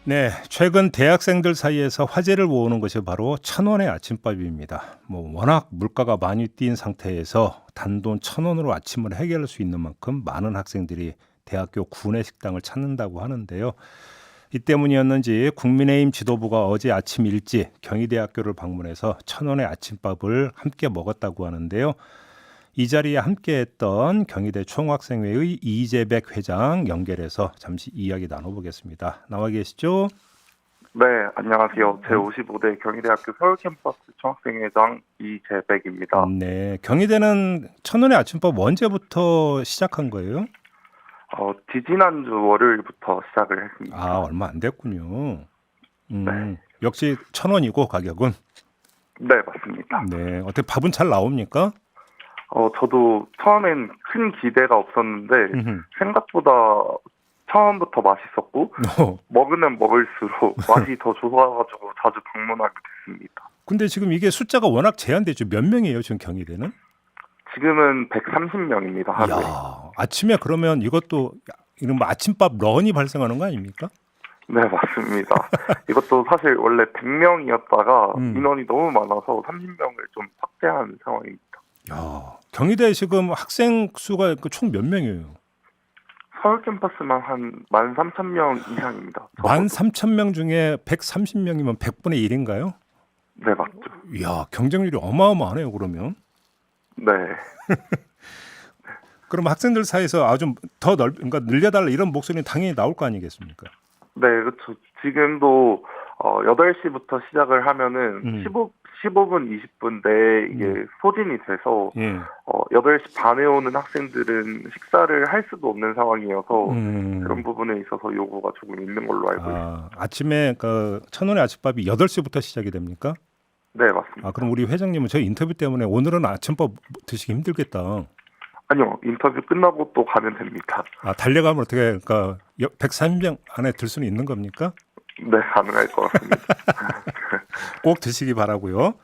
네, 최근 대학생들 사이에서 화제를 모으는 것이 바로 1,000원의 아침밥입니다. 워낙 물가가 많이 뛴 상태에서 단돈 1,000원으로 아침을 해결할 수 있는 만큼 많은 학생들이 대학교 구내 식당을 찾는다고 하는데요. 이 때문이었는지 국민의힘 지도부가 어제 아침 일찍 경희대학교를 방문해서 1,000원의 아침밥을 함께 먹었다고 하는데요. 이 자리에 함께했던 경희대 총학생회의 이재백 회장 연결해서 잠시 이야기 나눠보겠습니다. 나와 계시죠? 네, 안녕하세요. 제55대 경희대학교 서울캠퍼스 총학생회장 이재백입니다. 네, 경희대는 1,000원의 아침밥 언제부터 시작한 거예요? 지지난주 월요일부터 시작을 했습니다. 아, 얼마 안 됐군요. 네. 역시 1,000원이고 가격은? 네, 맞습니다. 네, 어떻게 밥은 잘 나옵니까? 저도 처음엔 큰 기대가 없었는데 생각보다 처음부터 맛있었고 먹으면 먹을수록 맛이 더 좋아가지고 자주 방문하게 됐습니다. 근데 지금 이게 숫자가 워낙 제한되죠. 몇 명이에요, 지금 경희대는? 지금은 130명입니다. 하루에. 이야, 아침에 그러면 이것도 이런 아침밥 런이 발생하는 거 아닙니까? 네, 맞습니다. 이것도 사실 원래 100명이었다가 인원이 너무 많아서 30명을 좀 확대한 상황입니다. 야, 경희대 지금 학생 수가 총 몇 명이에요? 서울 캠퍼스만 한 13,000명 이상입니다. 13,000명 중에 130명이면 100분의 1인가요? 네, 맞죠. 이야, 경쟁률이 어마어마하네요, 그러면. 네. 그럼 학생들 사이에서 좀 더 그러니까 늘려달라 이런 목소리는 당연히 나올 거 아니겠습니까? 네, 그렇죠. 지금도 8시부터 시작을 하면은 15분, 20분 내에 이게 소진이 돼서 8시 반에 오는 학생들은 식사를 할 수도 없는 상황이어서 그런 부분에 있어서 요구가 조금 있는 걸로 알고 있습니다. 아침에 1,000원의 아침밥이 8시부터 시작이 됩니까? 네, 맞습니다. 그럼 우리 회장님은 저희 인터뷰 때문에 오늘은 아침밥 드시기 힘들겠다. 아니요, 인터뷰 끝나고 또 가면 됩니다. 달려가면 어떻게 130명 안에 들 수는 있는 겁니까? 네, 가능할 것 같습니다. 꼭 드시기 바라고요.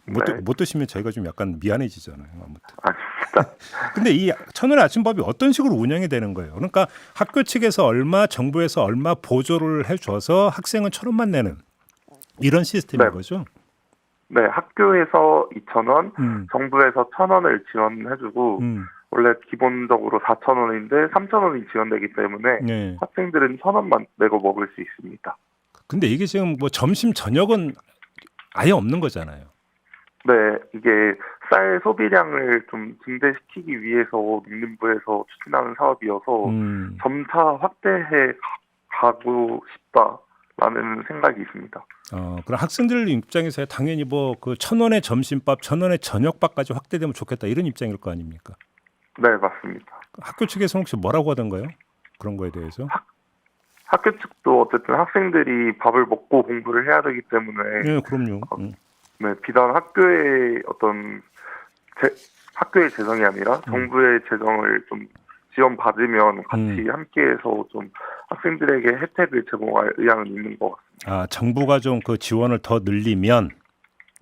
네. 못 드시면 저희가 좀 약간 미안해지잖아요. 아무튼. 아닙니다. 근데 이 1,000원의 아침밥이 어떤 식으로 운영이 되는 거예요? 그러니까 학교 측에서 얼마, 정부에서 얼마 보조를 해줘서 학생은 1,000원만 내는 이런 시스템인 거죠? 네, 학교에서 2,000원, 정부에서 1,000원을 지원해주고 원래 기본적으로 4,000원인데 3,000원이 지원되기 때문에 학생들은 1,000원만 내고 먹을 수 있습니다. 근데 이게 지금 점심 저녁은 아예 없는 거잖아요. 네, 이게 쌀 소비량을 좀 증대시키기 위해서 농림부에서 추진하는 사업이어서 점차 확대해 가고 싶다라는 생각이 있습니다. 그럼 학생들 입장에서 당연히 그 1,000원의 점심밥, 1,000원의 저녁밥까지 확대되면 좋겠다 이런 입장일 거 아닙니까? 네, 맞습니다. 학교 측에서는 혹시 뭐라고 하던가요? 그런 거에 대해서? 학교 측도 어쨌든 학생들이 밥을 먹고 공부를 해야 되기 때문에 네, 그럼요. 네, 비단 학교의 학교의 재정이 아니라 정부의 재정을 좀 지원받으면 같이 함께해서 좀 학생들에게 혜택을 제공할 의향은 있는 것 같습니다. 정부가 좀 그 지원을 더 늘리면?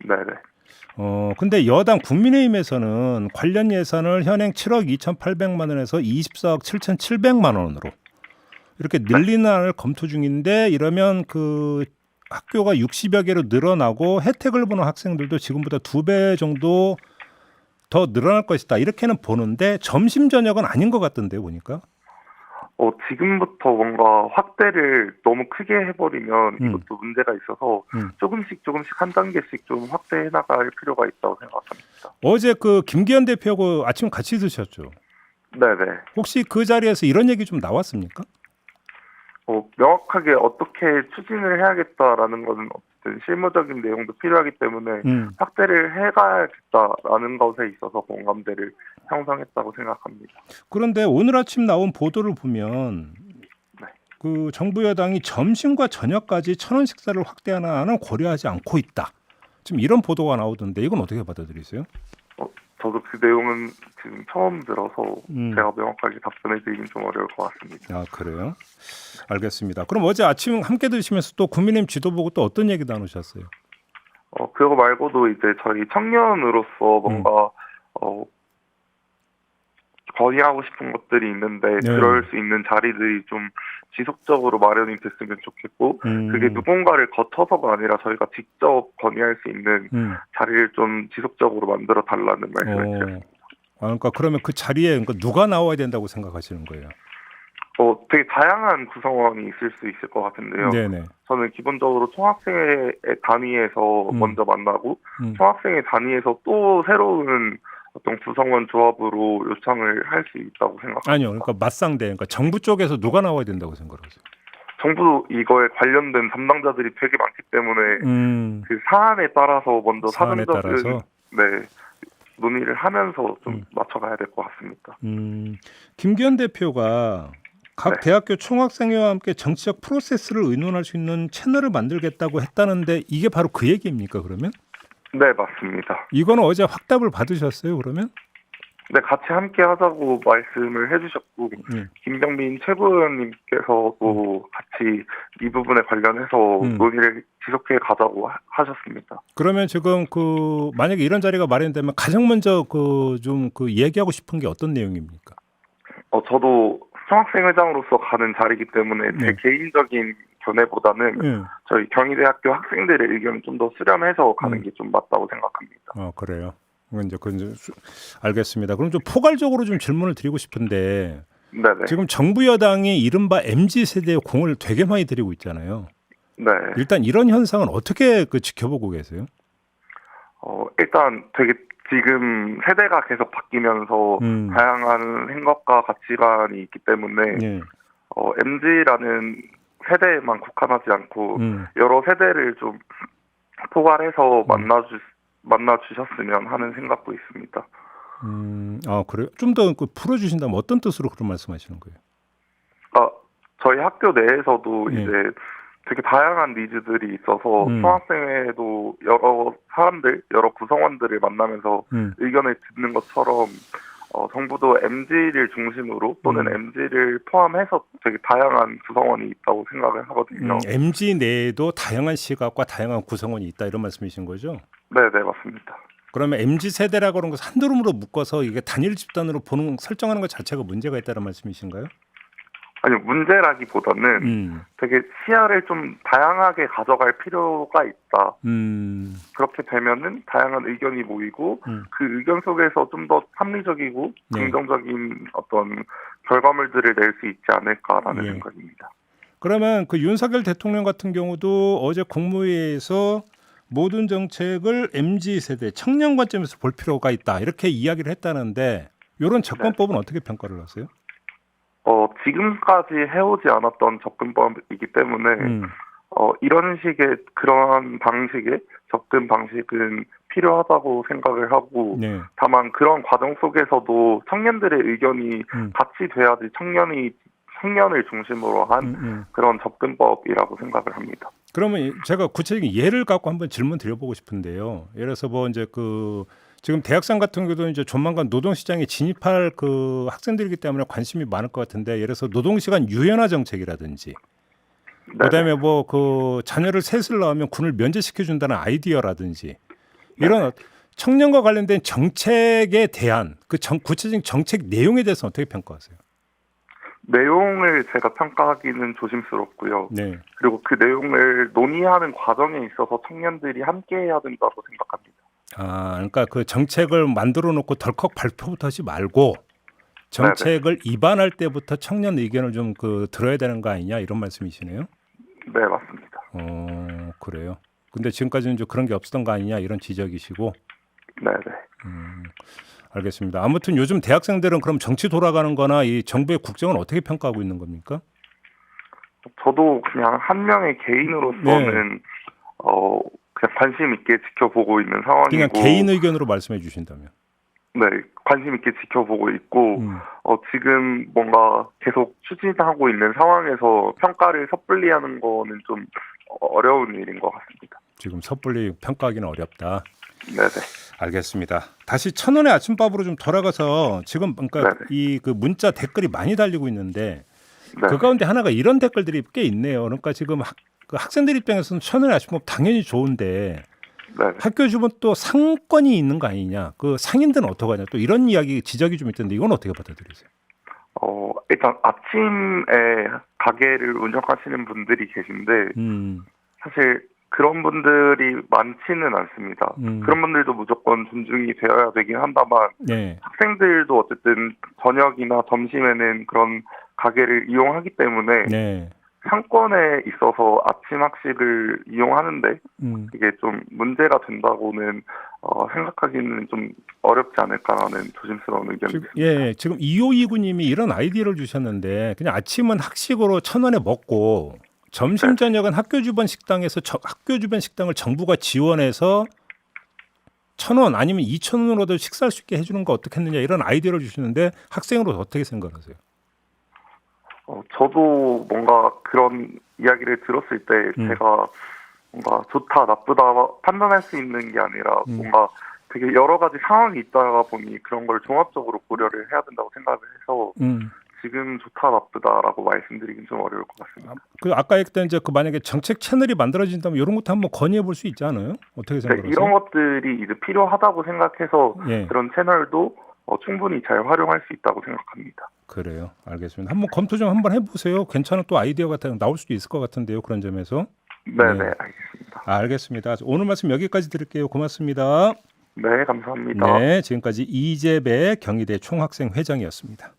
네네. 근데 여당 국민의힘에서는 관련 예산을 현행 7억 2,800만 원에서 24억 7,700만 원으로 이렇게 늘리는 안을 검토 중인데 이러면 학교가 60여 개로 늘어나고 혜택을 보는 학생들도 지금보다 2배 정도 더 늘어날 것이다. 이렇게는 보는데 점심 저녁은 아닌 것 같던데요, 보니까. 지금부터 뭔가 확대를 너무 크게 해버리면 이것도 문제가 있어서 조금씩 한 단계씩 좀 확대해 나갈 필요가 있다고 생각합니다. 어제 김기현 대표하고 아침 같이 드셨죠? 네네. 혹시 그 자리에서 이런 얘기 좀 나왔습니까? 명확하게 어떻게 추진을 해야겠다라는 것은 어쨌든 실무적인 내용도 필요하기 때문에 확대를 해가야겠다라는 것에 있어서 공감대를 형성했다고 생각합니다. 그런데 오늘 아침 나온 보도를 보면 정부 여당이 점심과 저녁까지 1,000원 식사를 확대하는 고려하지 않고 있다. 지금 이런 보도가 나오던데 이건 어떻게 받아들이세요? 저도 그 내용은 지금 처음 들어서 제가 명확하게 답변해 드리긴 좀 어려울 것 같습니다. 그래요? 알겠습니다. 그럼 어제 아침 함께 드시면서 또 국민의힘 지도부고 또 어떤 얘기 나누셨어요? 그거 말고도 이제 저희 청년으로서 뭔가 건의하고 싶은 것들이 있는데 그럴 수 있는 자리들이 좀 지속적으로 마련이 됐으면 좋겠고 그게 누군가를 거쳐서가 아니라 저희가 직접 건의할 수 있는 자리를 좀 지속적으로 만들어 달라는 말씀을 드렸습니다. 그러니까 그러면 그 자리에 그러니까 누가 나와야 된다고 생각하시는 거예요? 되게 다양한 구성원이 있을 수 있을 것 같은데요. 네네. 저는 기본적으로 총학생회 단위에서 먼저 만나고 총학생회 단위에서 또 새로운 어떤 구성원 조합으로 요청을 할 수 있다고 생각합니다. 아니요. 그러니까 맞상대. 그러니까 정부 쪽에서 누가 나와야 된다고 생각하세요? 정부 이거에 관련된 담당자들이 되게 많기 때문에 그 사안에 따라서 먼저 사안에 사전적인 따라서? 논의를 하면서 좀 맞춰가야 될 것 같습니다. 김기현 대표가 각 대학교 총학생회와 함께 정치적 프로세스를 의논할 수 있는 채널을 만들겠다고 했다는데 이게 바로 그 얘기입니까 그러면? 네, 맞습니다. 이거는 어제 확답을 받으셨어요 그러면? 네, 같이 함께 하자고 말씀을 해주셨고 김병민 최고위원님께서도 같이 이 부분에 관련해서 논의를 지속해 가자고 하셨습니다. 그러면 지금 만약에 이런 자리가 마련되면 가장 먼저 좀 얘기하고 싶은 게 어떤 내용입니까? 저도 총학생회장으로서 가는 자리이기 때문에 제 개인적인 견해보다는 저희 경희대학교 학생들의 의견을 좀 더 수렴해서 가는 게 좀 맞다고 생각합니다. 그래요. 이제 알겠습니다. 그럼 좀 포괄적으로 좀 질문을 드리고 싶은데 네네. 지금 정부 여당이 이른바 MZ 세대에 공을 되게 많이 들이고 있잖아요. 네. 일단 이런 현상은 어떻게 지켜보고 계세요? 일단 되게 지금 세대가 계속 바뀌면서 다양한 생각과 가치관이 있기 때문에 MZ라는 세대에만 국한하지 않고 여러 세대를 좀 포괄해서 만나주셨으면 하는 생각도 있습니다. 그래요? 좀 더 풀어주신다면 어떤 뜻으로 그런 말씀하시는 거예요? 저희 학교 내에서도 이제 되게 다양한 니즈들이 있어서 총학생회도 여러 사람들, 여러 구성원들을 만나면서 의견을 듣는 것처럼 정부도 MZ를 중심으로 또는 MZ를 포함해서 되게 다양한 구성원이 있다고 생각을 하거든요. MZ 내에도 다양한 시각과 다양한 구성원이 있다 이런 말씀이신 거죠? 네, 맞습니다. 그러면 MZ 세대라고 하는 것을 한두름으로 묶어서 이게 단일 집단으로 설정하는 것 자체가 문제가 있다는 말씀이신가요? 아니요, 문제라기보다는 되게 시야를 좀 다양하게 가져갈 필요가 있다. 그렇게 되면은 다양한 의견이 모이고 그 의견 속에서 좀 더 합리적이고 긍정적인 어떤 결과물들을 낼 수 있지 않을까라는 생각입니다. 그러면 윤석열 대통령 같은 경우도 어제 국무회의에서 모든 정책을 MZ 세대 청년 관점에서 볼 필요가 있다 이렇게 이야기를 했다는데 이런 접근법은 어떻게 평가를 하세요? 지금까지 해오지 않았던 접근법이기 때문에 이런 식의 그런 방식의 접근 방식은 필요하다고 생각을 하고 다만 그런 과정 속에서도 청년들의 의견이 같이 돼야지 청년을 중심으로 한 그런 접근법이라고 생각을 합니다. 그러면 제가 구체적인 예를 갖고 한번 질문 드려보고 싶은데요. 예를 들어서 이제 지금 대학생 같은 경우도 이제 조만간 노동시장에 진입할 학생들이기 때문에 관심이 많을 것 같은데 예를 들어서 노동시간 유연화 정책이라든지 그다음에 자녀를 셋을 낳으면 군을 면제시켜 준다는 아이디어라든지 이런 청년과 관련된 정책에 대한 구체적인 정책 내용에 대해서 어떻게 평가하세요? 내용을 제가 평가하기는 조심스럽고요. 그리고 그 내용을 논의하는 과정에 있어서 청년들이 함께해야 된다고 생각합니다. 그러니까 그 정책을 만들어 놓고 덜컥 발표부터 하지 말고 정책을 입안할 때부터 청년 의견을 좀 들어야 되는 거 아니냐 이런 말씀이시네요. 네, 맞습니다. 그래요. 근데 지금까지는 좀 그런 게 없었던 거 아니냐 이런 지적이시고. 네. 알겠습니다. 아무튼 요즘 대학생들은 그럼 정치 돌아가는 거나 이 정부의 국정은 어떻게 평가하고 있는 겁니까? 저도 그냥 한 명의 개인으로서는 그냥 관심 있게 지켜보고 있는 상황이고 그냥 개인 의견으로 말씀해 주신다면 네, 관심 있게 지켜보고 있고 지금 뭔가 계속 추진하고 있는 상황에서 평가를 섣불리 하는 거는 좀 어려운 일인 것 같습니다. 지금 섣불리 평가하기는 어렵다. 네네. 알겠습니다. 다시 천원의 아침밥으로 좀 돌아가서 지금 그러니까 이 문자 댓글이 많이 달리고 있는데 그 가운데 하나가 이런 댓글들이 꽤 있네요. 그러니까 지금 학생들 입장에서는 천원의 아침밥 당연히 좋은데 네. 학교 주변 또 상권이 있는 거 아니냐? 그 상인들은 어떻게 하냐? 또 이런 이야기 지적이 좀 있던데 이건 어떻게 받아들이세요? 일단 아침에 가게를 운영하시는 분들이 계신데 사실 그런 분들이 많지는 않습니다. 그런 분들도 무조건 존중이 되어야 되긴 한다만 네. 학생들도 어쨌든 저녁이나 점심에는 그런 가게를 이용하기 때문에 네. 상권에 있어서 아침 학식을 이용하는데 이게 좀 문제가 된다고는 생각하기는 좀 어렵지 않을까라는 조심스러운 의견입니다. 예, 지금 2529님이 이런 아이디어를 주셨는데 그냥 아침은 학식으로 1,000원에 먹고 점심 저녁은 학교 주변 식당에서 학교 주변 식당을 정부가 지원해서 1,000원 아니면 2,000원으로도 식사할 수 있게 해주는 거 어떻겠느냐 이런 아이디어를 주시는데 학생으로 어떻게 생각하세요? 저도 뭔가 그런 이야기를 들었을 때 제가 뭔가 좋다 나쁘다 판단할 수 있는 게 아니라 뭔가 되게 여러 가지 상황이 있다 보니 그런 걸 종합적으로 고려를 해야 된다고 생각을 해서 지금 좋다 나쁘다라고 말씀드리긴 좀 어려울 것 같습니다. 그 아까 얘기했던 이제 그 만약에 정책 채널이 만들어진다면 이런 것도 한번 건의해 볼 수 있지 않아요? 어떻게 생각하세요? 네, 이런 것들이 이제 필요하다고 생각해서 예. 그런 채널도 충분히 잘 활용할 수 있다고 생각합니다. 그래요. 알겠습니다. 한번 검토 좀 한번 해보세요. 괜찮은 또 아이디어 같은 나올 수도 있을 것 같은데요. 그런 점에서. 네, 알겠습니다. 알겠습니다. 오늘 말씀 여기까지 드릴게요. 고맙습니다. 네, 감사합니다. 네, 지금까지 이재배 경희대 총학생 회장이었습니다.